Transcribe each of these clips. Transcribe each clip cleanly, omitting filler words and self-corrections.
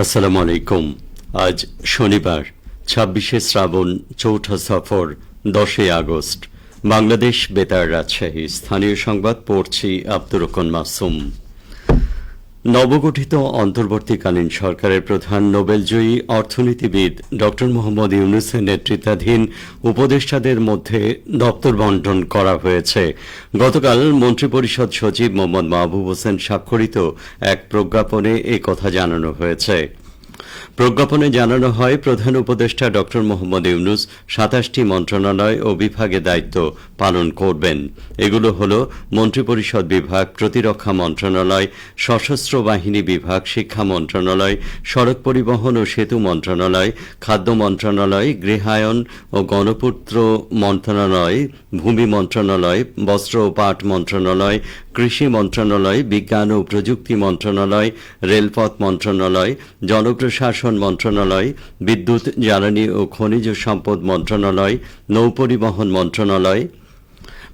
আসসালামু আলাইকুম। আজ শনিবার ২৬শে শ্রাবণ, চৌঠা সফর, ১০ই আগস্ট। বাংলাদেশ বেতার, রাজশাহী। স্থানীয় সংবাদ পড়ছি আব্দুর রহমান মাসুম। নবগঠিত অন্তর্বর্তীকালীন সরকারের প্রধান নোবেলজয়ী অর্থনীতিবিদ ড মোহাম্মদ ইউনূসের নেতৃত্বাধীন উপদেষ্টাদের মধ্যে দপ্তর বণ্টন করা হয়েছে। গতকাল মন্ত্রিপরিষদ সচিব মোহাম্মদ মাহবুব হোসেন স্বাক্ষরিত এক প্রজ্ঞাপনে এ কথা জানানো হয়েছে। প্রজ্ঞাপনে জানানো হয়, প্রধান উপদেষ্টা ড মোহাম্মদ ইউনূস ২৭টি মন্ত্রণালয় ও বিভাগে দায়িত্ব পালন করবেন। এগুলো হল মন্ত্রিপরিষদ বিভাগ, প্রতিরক্ষা মন্ত্রণালয়, সশস্ত্র বাহিনী বিভাগ, শিক্ষা মন্ত্রণালয়, সড়ক পরিবহন ও সেতু মন্ত্রণালয়, খাদ্য মন্ত্রণালয়, গৃহায়ন ও গণপূর্ত মন্ত্রণালয়, ভূমি মন্ত্রণালয়, বস্ত্র ও পাট মন্ত্রণালয়, কৃষি মন্ত্রণালয়, বিজ্ঞান ও প্রযুক্তি মন্ত্রণালয়, রেলপথ মন্ত্রণালয়, জনপ্রশাসন মন্ত্রণালয়, বিদ্যুৎ, জ্বালানি ও খনিজ সম্পদ মন্ত্রণালয়, নৌপরিবহন মন্ত্রণালয়,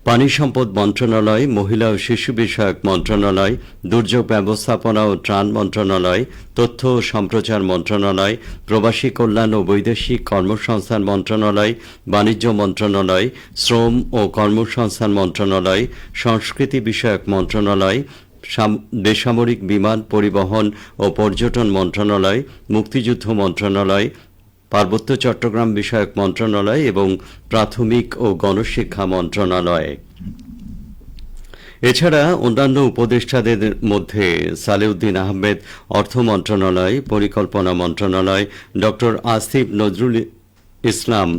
পানি সম্পদ মন্ত্রণালয়, মহিলা ও শিশু বিষয়ক মন্ত্রণালয়, দুর্যোগ ব্যবস্থাপনা ও ত্রাণ মন্ত্রণালয়, তথ্য ও সম্প্রচার মন্ত্রণালয়, প্রবাসী কল্যাণ ও বৈদেশিক কর্মসংস্থান মন্ত্রণালয়, বাণিজ্য মন্ত্রণালয়, শ্রম ও কর্মসংস্থান মন্ত্রণালয়, সংস্কৃতি বিষয়ক মন্ত্রণালয়, বেসামরিক বিমান পরিবহন ও পর্যটন মন্ত্রণালয়, মুক্তিযুদ্ধ মন্ত্রণালয়, পার্বত্য চট্টগ্রাম বিষয়ক মন্ত্রণালয় এবং প্রাথমিক ও গণশিক্ষা মন্ত্রণালয়। এছাড়া অন্যান্য উপদেষ্টাদের মধ্যে সালেউদ্দিন আহমেদ অর্থ মন্ত্রণালয়, পরিকল্পনা মন্ত্রণালয়, ড আসিফ নজরুল ইসলাম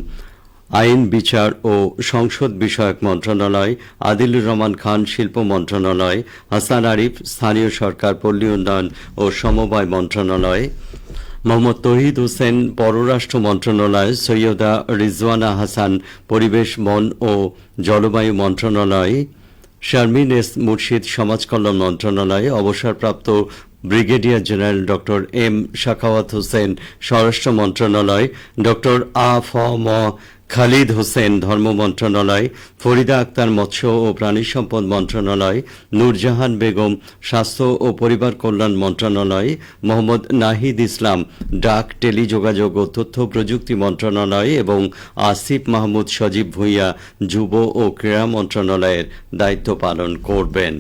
আইন, বিচার ও সংসদ বিষয়ক মন্ত্রণালয়, আদিলুর রহমান খান শিল্প মন্ত্রণালয়, হাসান আরিফ স্থানীয় সরকার, পল্লী উন্নয়ন ও সমবায় মন্ত্রণালয়, মোহাম্মদ তৌহিদ হোসেন পররাষ্ট্র মন্ত্রণালয়, সৈয়দা রিজওয়ানা হাসান পরিবেশ, বন ও জলবায়ু মন্ত্রণালয়, শারমিন এস মুর্শিদ সমাজ কল্যাণ মন্ত্রণালয়, অবসরপ্রাপ্ত ব্রিগেডিয়ার জেনারেল ড এম সাখাওয়াত হোসেন স্বরাষ্ট্র মন্ত্রণালয়, ড আ.ফ.ম. খালিদ হোসেন ধর্ম মন্ত্রণালয়, ফরিদা আক্তার মৎস্য ও প্রাণী সম্পদ মন্ত্রণালয়, নূরজাহান বেগম স্বাস্থ্য ও পরিবার কল্যাণ মন্ত্রণালয়, মোহাম্মদ নাহিদ ইসলাম ডাক, টেলিযোগাযোগ ও তথ্য প্রযুক্তি মন্ত্রণালয় এবং আসিফ মাহমুদ সজীব ভূঁইয়া যুব ও ক্রীড়া মন্ত্রণালয়ের দায়িত্ব পালন করবেন।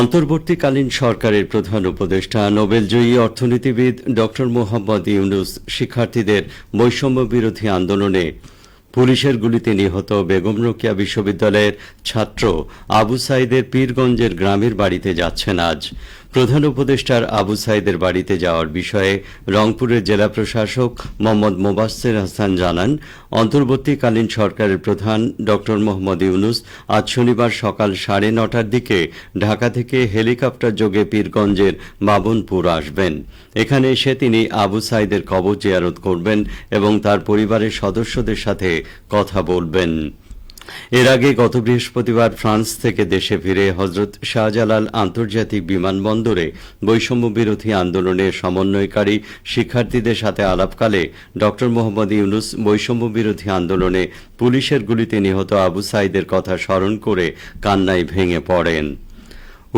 অন্তর্বর্তীকালীন সরকারের প্রধান উপদেষ্টা নোবেলজয়ী অর্থনীতিবিদ ড মোহাম্মদ ইউনূস শিক্ষার্থীদের বৈষম্য বিরোধী আন্দোলনে পুলিশের গুলিতে নিহত বেগম রোকেয়া বিশ্ববিদ্যালয়ের ছাত্র আবু সাইদের পীরগঞ্জের গ্রামের বাড়িতে যাচ্ছেন আজ। প্রধান উপদেষ্টার আবু সাইদের বাড়িতে যাওয়ার বিষয়ে রংপুরের জেলা প্রশাসক মোহাম্মদ মোবাশ্বের হাসান জানান, অন্তর্বর্তীকালীন সরকারের প্রধান ড মোহাম্মদ ইউনূস আজ শনিবার সকাল ৯:৩০টার দিকে ঢাকা থেকে হেলিকপ্টার যোগে পীরগঞ্জের বাবনপুর আসবেন। এখানে এসে তিনি আবু সাইদের কবর জিয়ারত করবেন এবং তার পরিবারের সদস্যদের সাথে কথা বলবেন। এর আগে গত বৃহস্পতিবার ফ্রান্স থেকে দেশে ফিরে হজরত শাহজালাল আন্তর্জাতিক বিমানবন্দরে বৈষম্য বিরোধী আন্দোলনের সমন্বয়কারী শিক্ষার্থীদের সাথে আলাপকালে ড মোহাম্মদ ইউনূস বৈষম্য বিরোধী আন্দোলনে পুলিশের গুলিতে নিহত আবু সাইদের কথা স্মরণ করে কান্নায় ভেঙে পড়েন।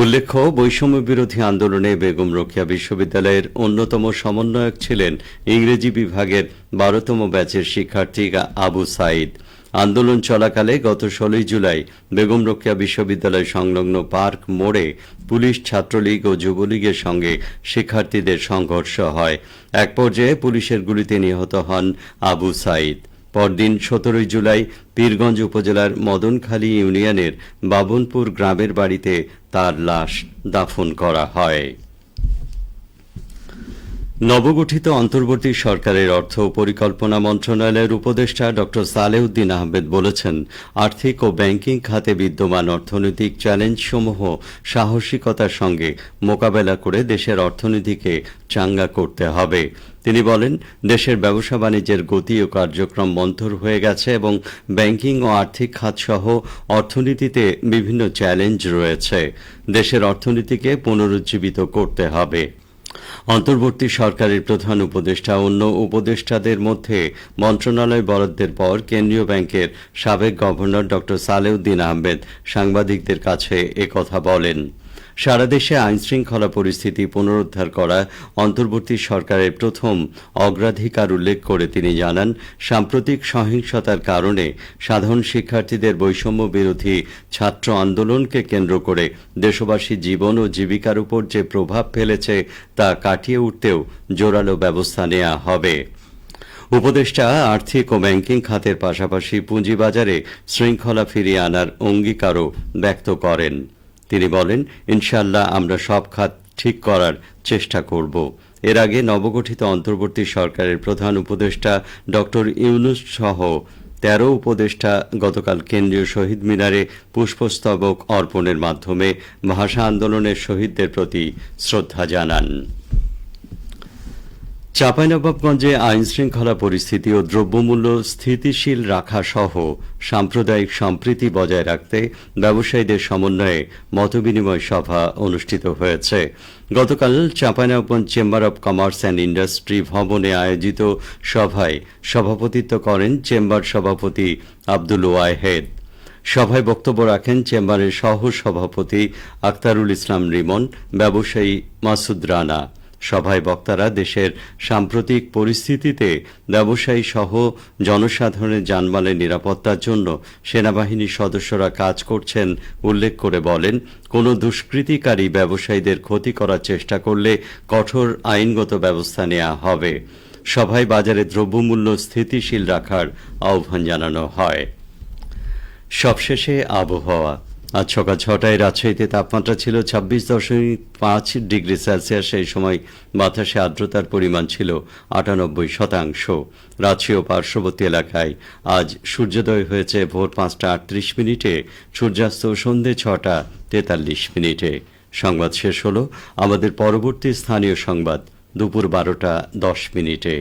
উল্লেখ্য, বৈষম্য বিরোধী আন্দোলনে বেগম রোকেয়া বিশ্ববিদ্যালয়ের অন্যতম সমন্বয়ক ছিলেন ইংরেজি বিভাগের ১২তম ব্যাচের শিক্ষার্থী আবু সাইদ। আন্দোলন চলাকালে গত ১৬ জুলাই বেগম রোকেয়া বিশ্ববিদ্যালয় সংলগ্ন পার্ক মোড়ে পুলিশ, ছাত্রলীগ ও যুবলীগের সঙ্গে শিক্ষার্থীদের সংঘর্ষ হয়। এক পর্যায়ে পুলিশের গুলিতে নিহত হন আবু সাইদ। পরদিন ১৭ জুলাই পীরগঞ্জ উপজেলার মদনখালী ইউনিয়নের বাবনপুর গ্রামের বাড়িতে তার লাশ দাফন করা হয়। নবগঠিত অন্তর্বর্তী সরকারের অর্থ ও পরিকল্পনা মন্ত্রণালয়ের উপদেষ্টা ড সালেউদ্দিন আহমেদ বলেছেন, আর্থিক ও ব্যাংকিং খাতে বিদ্যমান অর্থনৈতিক চ্যালেঞ্জসমূহ সাহসিকতার সঙ্গে মোকাবেলা করে দেশের অর্থনীতিকে চাঙ্গা করতে হবে। তিনি বলেন, দেশের ব্যবসা বাণিজ্যের গতি ও কার্যক্রম মন্থর হয়ে গেছে এবং ব্যাংকিং ও আর্থিক খাতসহ অর্থনীতিতে বিভিন্ন চ্যালেঞ্জ রয়েছে। দেশের অর্থনীতিকে পুনরুজ্জীবিত করতে হবে। অন্তর্বর্তী সরকারের প্রধান উপদেষ্টা অন্য উপদেষ্টাদের মধ্যে মন্ত্রণালয় বরাদ্দের পর কেন্দ্রীয় ব্যাংকের সাবেক গভর্নর ড সালেউদ্দিন আহমেদ সাংবাদিকদের কাছে একথা বলেন। সারা দেশে আইনশৃঙ্খলা পরিস্থিতি পুনরুদ্ধার করা অন্তর্বর্তী সরকারের প্রথম অগ্রাধিকার উল্লেখ করে তিনি জানান, সাম্প্রতিক সহিংসতার কারণে সাধারণ শিক্ষার্থীদের বৈষম্য বিরোধী ছাত্র আন্দোলনকে কেন্দ্র করে দেশবাসীর জীবন ও জীবিকার উপর যে প্রভাব ফেলেছে তা কাটিয়ে উঠতেও জোরালো ব্যবস্থা নেওয়া হবে। উপদেষ্টা আর্থিক ও ব্যাংকিং খাতের পাশাপাশি পুঁজিবাজারে শৃঙ্খলা ফিরিয়ে আনার অঙ্গীকারও ব্যক্ত করেন। তিনি বলেন, ইনশাআল্লাহ আমরা সব খাত ঠিক করার চেষ্টা করব। এর আগে নবগঠিত অন্তর্বর্তী সরকারের প্রধান উপদেষ্টা ডক্টর ইউনূস সহ ১৩ উপদেষ্টা গতকাল কেন্দ্রীয় শহীদ মিনারে পুষ্পস্তবক অর্পণের মাধ্যমে ভাষা আন্দোলনের শহীদদের প্রতি শ্রদ্ধা জানান। চাঁপাইনবাবগঞ্জে আইনশৃঙ্খলা পরিস্থিতি ও দ্রব্যমূল্য স্থিতিশীল রাখা সহ সাম্প্রদায়িক সম্প্রীতি বজায় রাখতে ব্যবসায়ীদের সমন্বয়ে মতবিনিময় সভা অনুষ্ঠিত হয়েছে। গতকাল Chapainawabganj chamber of commerce and industry ভবনে আয়োজিত সভায় সভাপতিত্ব করেন চেম্বার সভাপতি আব্দুল ওয়াহেদ। সভায় বক্তব্য রাখেন চেম্বারের সহ সভাপতি আখতারুল ইসলাম রিমন, ব্যবসায়ী মাসুদ রানা। সভায় বক্তারা দেশের সাম্প্রতিক পরিস্থিতিতে ব্যবসায়ী সহ জনসাধারণের জানমালের নিরাপত্তার জন্য সেনাবাহিনীর সদস্যরা কাজ করছেন উল্লেখ করে বলেন, কোনো দুষ্কৃতিকারী ব্যবসায়ীদের ক্ষতি করার চেষ্টা করলে কঠোর আইনগত ব্যবস্থা নেওয়া হবে। সভায় বাজারে দ্রব্যমূল্য স্থিতিশীল রাখার আহ্বান জানানো হয়। সবশেষে আবহাওয়া। আজ সকাল ৬টায় রাজশাহীতে তাপমাত্রা ছিল ২৬.৫ ডিগ্রি সেলসিয়াস। সেই সময় বাতাসে আর্দ্রতার পরিমাণ ছিল ৯৮%। রাজশাহী ও পার্শ্ববর্তী এলাকায় আজ সূর্যোদয় হয়েছে ভোর ৫টা ৩৮ মিনিটে, সূর্যাস্ত সন্ধে ৬টা ৪৩ মিনিটে। সংবাদ শেষ হল। আমাদের পরবর্তী স্থানীয় সংবাদ দুপুর ১২টা ১০ মিনিটে।